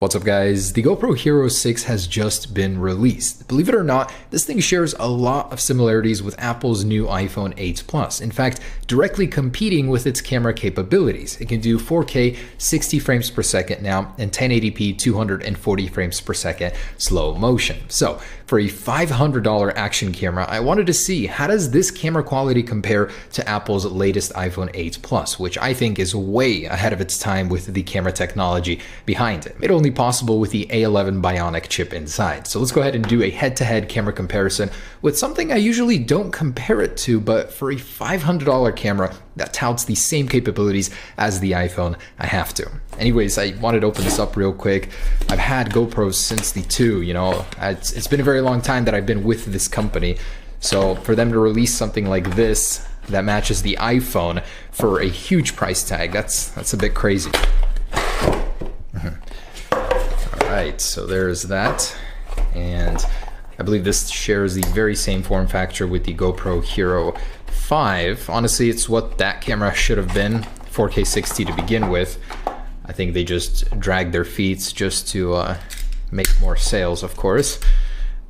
What's up guys, the GoPro Hero 6 has just been released. Believe it or not, this thing shares a lot of similarities with Apple's new iPhone 8 Plus. In fact, directly competing with its camera capabilities. It can do 4K 60 frames per second now and 1080p 240 frames per second slow motion. So for a $500 action camera, I wanted to see how does this camera quality compare to Apple's latest iPhone 8 Plus, which I think is way ahead of its time with the camera technology behind it. It only possible with the A11 Bionic chip inside. So let's go ahead and do a head-to-head camera comparison with something I usually don't compare it to, but for a $500 camera that touts the same capabilities as the iPhone, I have to. Anyways, I wanted to open this up real quick. I've had GoPros since the 2, you know, it's been a very long time that I've been with this company. So for them to release something like this that matches the iPhone for a huge price tag, that's a bit crazy. Alright, so there's that, and I believe this shares the very same form factor with the GoPro Hero 5. Honestly, it's what that camera should have been, 4K 60 to begin with. I think they just dragged their feet just to make more sales, of course.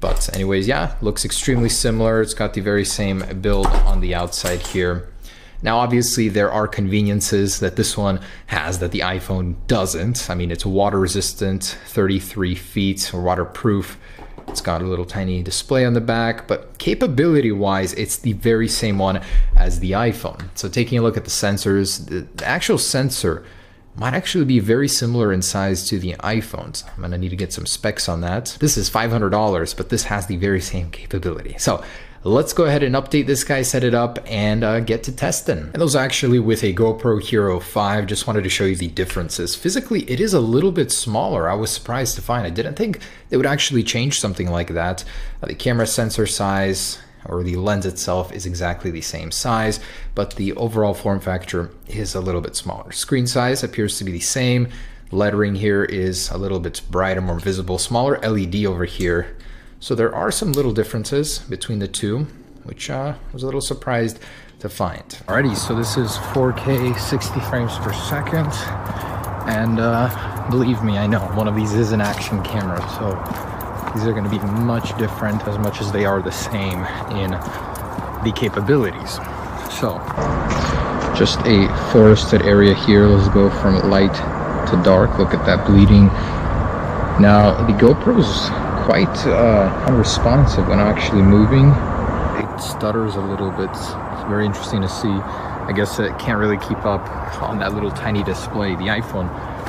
But anyways, yeah, looks extremely similar. It's got the very same build on the outside here. Now, obviously, there are conveniences that this one has that the iPhone doesn't. I mean, it's water resistant, 33 feet, waterproof. It's got a little tiny display on the back, but capability-wise, it's the very same one as the iPhone. So taking a look at the sensors, the actual sensor might actually be very similar in size to the iPhones. I'm gonna need to get some specs on that. This is $500, but this has the very same capability. So let's go ahead and update this guy, set it up, and get to testing. And those actually with a GoPro Hero 5, just wanted to show you the differences. Physically, it is a little bit smaller. I was surprised to find. I didn't think they would actually change something like that. The camera sensor size, or the lens itself, is exactly the same size, but the overall form factor is a little bit smaller. Screen size appears to be the same. Lettering here is a little bit brighter, more visible, smaller LED over here. So there are some little differences between the two, which I was a little surprised to find. Alrighty, so this is 4K 60 frames per second. And believe me, I know one of these is an action camera, so these are gonna be much different as much as they are the same in the capabilities. So, just a forested area here. Let's go from light to dark. Look at that bleeding. Now, the GoPro's quite unresponsive when actually moving. It stutters a little bit. It's very interesting to see. I guess it can't really keep up on that little tiny display. The iPhone,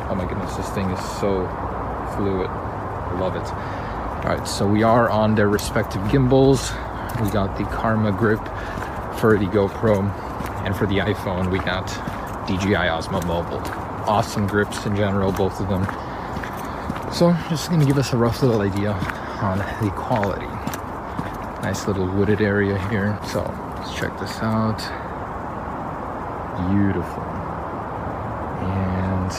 oh my goodness, this thing is so fluid. I love it. All right, so we are on their respective gimbals. We got the Karma grip for the GoPro, and for the iPhone, we got DJI Osmo Mobile. Awesome grips in general, both of them. So just gonna give us a rough little idea on the quality. Nice little wooded area here. So let's check this out. Beautiful. And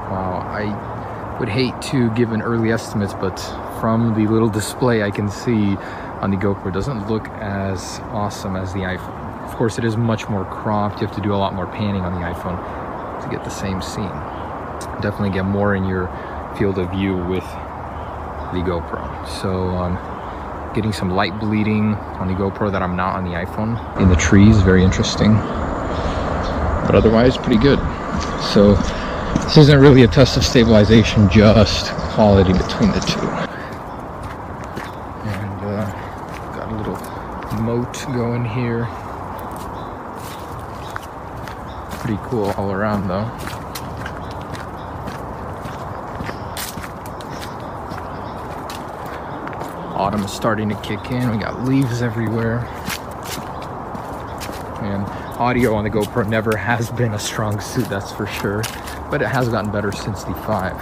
wow, I would hate to give an early estimate, but from the little display I can see on the GoPro, it doesn't look as awesome as the iPhone. Of course, it is much more cropped. You have to do a lot more panning on the iPhone to get the same scene. Definitely get more in your field of view with the GoPro. So getting some light bleeding on the GoPro that I'm not on the iPhone. In the trees, very interesting, but otherwise pretty good. So this isn't really a test of stabilization, just quality between the two. And got a little moat going here. Pretty cool all around though. Autumn is starting to kick in. We got leaves everywhere. And audio on the GoPro never has been a strong suit, that's for sure. But it has gotten better since the 5.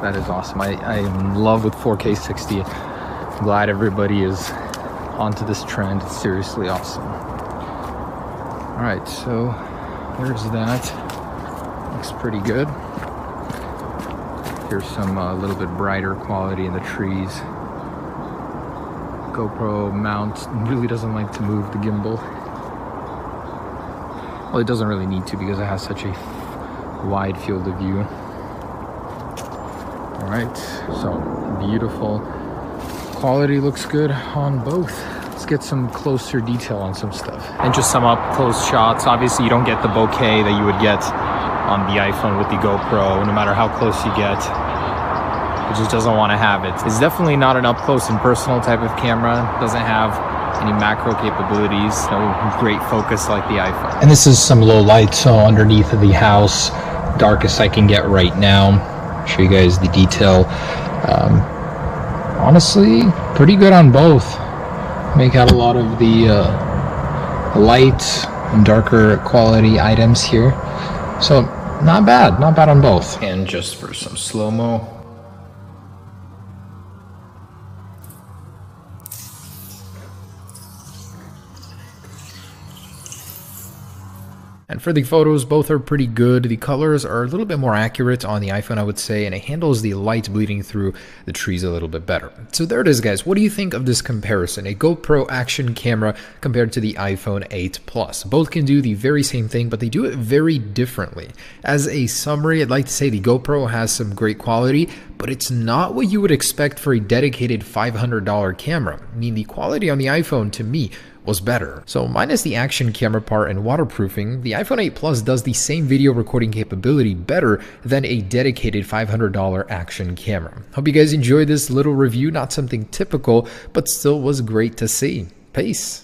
That is awesome. I'm in love with 4K 60. I'm glad everybody is onto this trend. It's seriously awesome. Alright, so there's that. Looks pretty good. Here's some little bit brighter quality in the trees. GoPro mount really doesn't like to move the gimbal. Well, it doesn't really need to because it has such a wide field of view. All right, so beautiful. Quality looks good on both. Let's get some closer detail on some stuff. And just some up close shots. Obviously you don't get the bokeh that you would get on the iPhone with the GoPro, no matter how close you get. It just doesn't want to have it. It's definitely not an up close and personal type of camera. It doesn't have any macro capabilities, no great focus like the iPhone. And this is some low light, so underneath of the house, darkest I can get right now. Show you guys the detail. Honestly, pretty good on both. Make out a lot of the light and darker quality items here. So not bad on both. And just for some slow-mo. And for the photos, both are pretty good. The colors are a little bit more accurate on the iPhone, I would say, and it handles the light bleeding through the trees a little bit better. So there it is, guys. What do you think of this comparison? A GoPro action camera compared to the iPhone 8 Plus. Both can do the very same thing, but they do it very differently. As a summary, I'd like to say the GoPro has some great quality, but it's not what you would expect for a dedicated $500 camera. I mean, the quality on the iPhone, to me, was better. So minus the action camera part and waterproofing, the iPhone 8 Plus does the same video recording capability better than a dedicated $500 action camera. Hope you guys enjoyed this little review, not something typical, but still was great to see. Peace.